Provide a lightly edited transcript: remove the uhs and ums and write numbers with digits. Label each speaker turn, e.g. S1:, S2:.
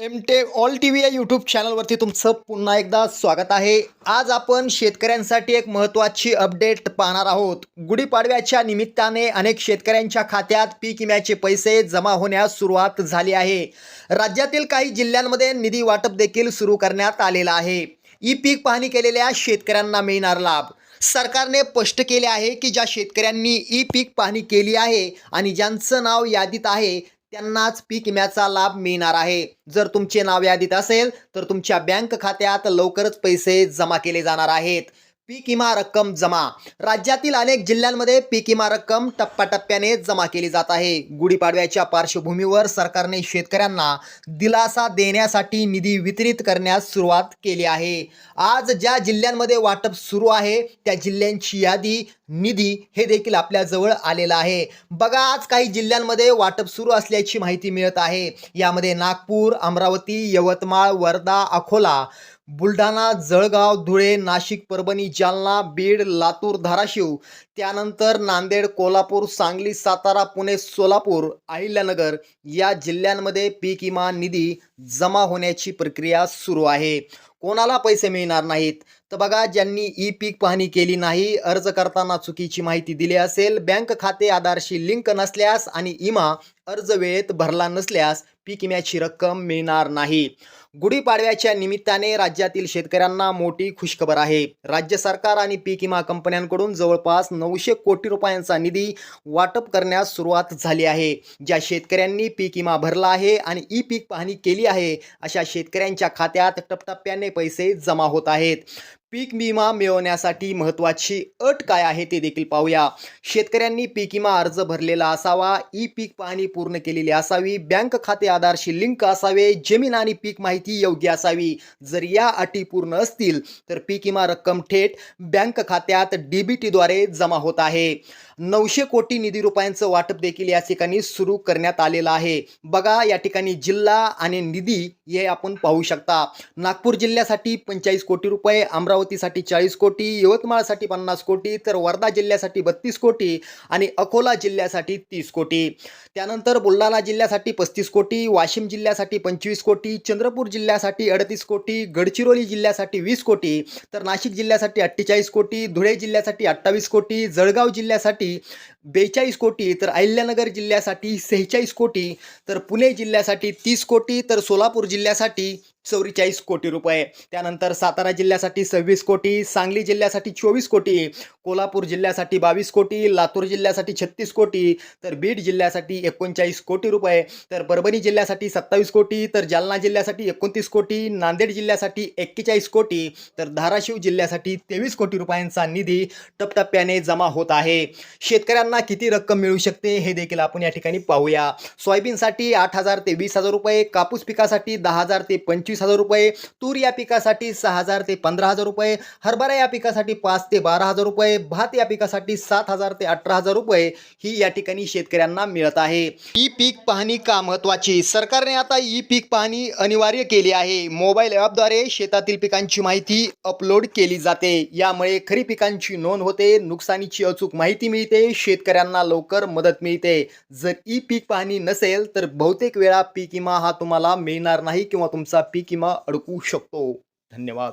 S1: MTech all T V या YouTube चॅनलवरती तुमचं पुन्हा एकदा स्वागत आहे. आज आपण शेतकऱ्यांसाठी एक महत्त्वाची अपडेट पाहणार आहोत. गुढीपाडव्याच्या निमित्ताने अनेक शेतकऱ्यांच्या खात्यात पीक विम्याचे पैसे जमा होण्यास सुरुवात झाली आहे. राज्यातील काही जिल्ह्यांमध्ये निधी वाटप देखील सुरू करण्यात आलेलं आहे. ई पीक पाहणी केलेल्या शेतकऱ्यांना मिळणार लाभ. सरकारने स्पष्ट केले आहे की ज्या शेतकऱ्यांनी ई पीक पाहणी केली आहे आणि ज्यांचं नाव यादीत आहे त्यांनाच पीक विम्याचा लाभ मिळणार आहे. जर तुमचे नाव यादीत असेल तर तुमच्या बँक खात्यात लवकरच पैसे जमा केले जाणार आहेत. पीक विमा रक्कम जमा. राज्यातील अनेक जिल्ह्यांमध्ये पीक विमा रक्कम टप्प्याटप्प्याने जमा केली जात आहे. गुढीपाडव्याच्या पार्श्वभूमीवर सरकारने शेतकऱ्यांना दिलासा देण्यासाठी निधी वितरित करण्यास सुरुवात केली आहे. आज ज्या जिल्ह्यांमध्ये वाटप सुरू आहे त्या जिल्ह्यांची यादी, निधी हे देखील आपल्याजवळ आलेलं आहे. बघा, आज काही जिल्ह्यांमध्ये वाटप सुरू असल्याची माहिती मिळत आहे. यामध्ये नागपूर, अमरावती, यवतमाळ, वर्धा, अकोला, बुलढाणा, जळगाव, धुळे, नाशिक, परभणी, जालना, बीड, लातूर, धाराशिव, त्यानंतर नांदेड, कोल्हापूर, सांगली, सातारा, पुणे, सोलापूर, अहिल्यानगर या जिल्ह्यांमध्ये पीक विमा निधी जमा होण्याची प्रक्रिया सुरू आहे. कोणाला पैसे मिळणार नाहीत तर बघा, ज्यांनी ई पीक पाहणी केली नाही, अर्ज करताना चुकीची माहिती दिली असेल, बँक खाते आधारशी लिंक नसल्यास आणि विमा अर्ज वेळेत भरला नसल्यास पीक विम्याची रक्कम मिळणार नाही. गुढीपाडव्याच्या निमित्ताने राज्यातील शेतकऱ्यांना मोठी खुशखबर आहे. राज्य सरकार आणि पीक विमा कंपन्यांकडून जवळपास 900 कोटी रुपयांचा निधी वाटप करण्यास सुरुवात झाली आहे. ज्या शेतकऱ्यांनी पीक विमा भरला आहे आणि ई पीक पाहणी केली आहे अशा शेतकऱ्यांच्या खात्यात टप्प्याटप्प्याने पैसे जमा होत आहेत. पीक विमा मिळवण्यासाठी महत्त्वाची अट काय आहे ते देखील पाहूया. शेतकऱ्यांनी पीक विमा अर्ज भरलेला असावा, ई पीक पाहणी पूर्ण केलेली असावी, बँक खाते आधारशी लिंक असावे, जमीन आणि पीक माहिती योग्य असावी. जर या अटी पूर्ण असतील तर पीक विमा रक्कम थेट बँक खात्यात डीबीटीद्वारे जमा होत आहे. 900 कोटी निधी रुपयांचं वाटप देखील या ठिकाणी सुरू करण्यात आलेलं आहे. बघा, या ठिकाणी जिल्हा आणि निधी हे आपण पाहू शकता. नागपूर जिल्ह्यासाठी 45 कोटी रुपये, अमरावतीसाठी 40 कोटी, यवतमाळसाठी 50 कोटी, तर वर्धा जिल्ह्यासाठी 32 कोटी आणि अकोला जिल्ह्यासाठी 30 कोटी. त्यानंतर बुलढाणा जिल्ह्यासाठी 35 कोटी, वाशिम जिल्ह्यासाठी 25 कोटी, चंद्रपूर जिल्ह्यासाठी 38 कोटी, गडचिरोली जिल्ह्यासाठी 20 कोटी, तर नाशिक जिल्ह्यासाठी 48 कोटी, धुळे जिल्ह्यासाठी 28 कोटी, जळगाव जिल्ह्यासाठी 42 कोटी, तर अहिल्यानगर जिल्ह्यासाठी 46 कोटी, तर पुणे जिल्ह्यासाठी 30 कोटी, तर सोलापूर जिल्ह्यासाठी 44 कोटी रुपये. त्यानंतर सातारा जिल्ह्यासाठी 26 कोटी, सांगली जिल्ह्यासाठी 24 कोटी, कोल्हापूर जिल्ह्यासाठी 22 कोटी, लातूर जिल्ह्यासाठी 36 कोटी, तर बीड जिल्ह्यासाठी 39 कोटी रुपये, तर परभणी जिल्ह्यासाठी 27 कोटी, तर जालना जिल्ह्यासाठी 29 कोटी, नांदेड जिल्ह्यासाठी 41 कोटी, तर धाराशिव जिल्ह्यासाठी 23 कोटी रुपयांचा निधी टप्प्याने जमा होत आहे. शेतकऱ्यांना किती रक्कम मिळू शकते हे देखील आपण या ठिकाणी पाहूया. सोयाबीनसाठी 8,000 ते 20,000 रुपये, कापूस पिकासाठी 10,000 ते 25,000 रुपये, तूर या पिकासाठी 6,000 ते 15,000 रुपये, हरभरा या पिकासाठी 5 ते 12,000 रुपये, भात या पिकासाठी 7,000 ते 18,000 रुपये ही या ठिकाणी शेतकऱ्यांना मिळत आहे. ई पीक पाहणी का महत्त्वाची? सरकारने आता ई पीक पाहणी अनिवार्य केली आहे. मोबाईल ॲपद्वारे शेतातील पिकांची माहिती अपलोड केली जाते. यामुळे खरी पिकांची नोंद होते, नुकसानीची अचूक माहिती मिळते, शेतकऱ्यांना लवकर मदत मिळते. जर ई पीक पाहणी नसेल तर बहुतेक वेळा पीक विमा हा तुम्हाला मिळणार नाही किंवा तुमचा पीक विमा अडकू शकतो. धन्यवाद.